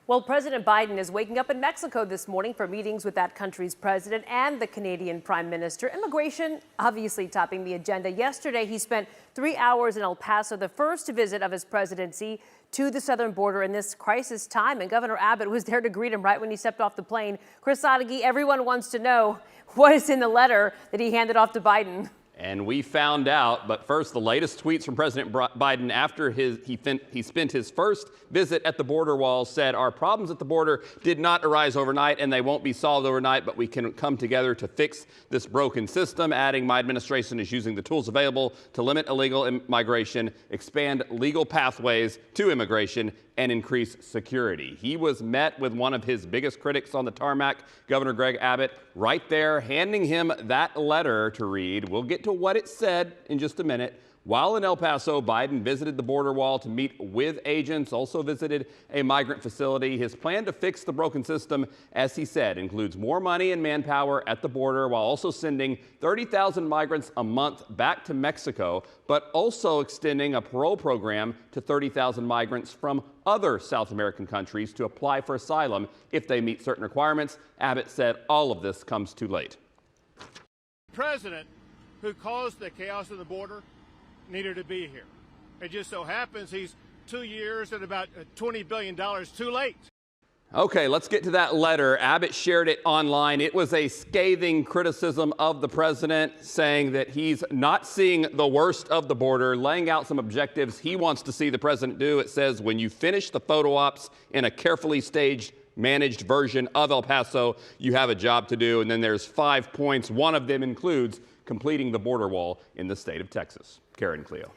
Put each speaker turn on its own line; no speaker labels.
Well, President Biden is waking up in Mexico this morning for meetings with that country's president and the Canadian Prime Minister. Immigration obviously topping the agenda. Yesterday, he spent 3 hours in El Paso, the first visit of his presidency to the southern border in this crisis time. And Governor Abbott was there to greet him right when he stepped off the plane. Chris Sadeghi, everyone wants to know what is in the letter that he handed off to Biden.
And we found out, but first, the latest tweets from President Biden after he spent his first visit at the border wall said, "Our problems at the border did not arise overnight, and they won't be solved overnight, but we can come together to fix this broken system," adding, "My administration is using the tools available to limit illegal immigration, expand legal pathways to immigration, and increase security." He was met with one of his biggest critics on the tarmac, Governor Greg Abbott, right there, handing him that letter to read. We'll get to what it said in just a minute. While in El Paso, Biden visited the border wall to meet with agents, also visited a migrant facility. His plan to fix the broken system, as he said, includes more money and manpower at the border while also sending 30,000 migrants a month back to Mexico, but also extending a parole program to 30,000 migrants from other South American countries to apply for asylum if they meet certain requirements. Abbott said all of this comes too late.
The president who caused the chaos of the border needed to be here. It just so happens he's 2 years and about $20 billion too late.
Okay, let's get to that letter. Abbott shared it online. It was a scathing criticism of the president, saying that he's not seeing the worst of the border, laying out some objectives he wants to see the president do. It says, when you finish the photo ops in a carefully staged, managed version of El Paso, you have a job to do. And then there's 5 points. One of them includes completing the border wall in the state of Texas. Karen, Cleo.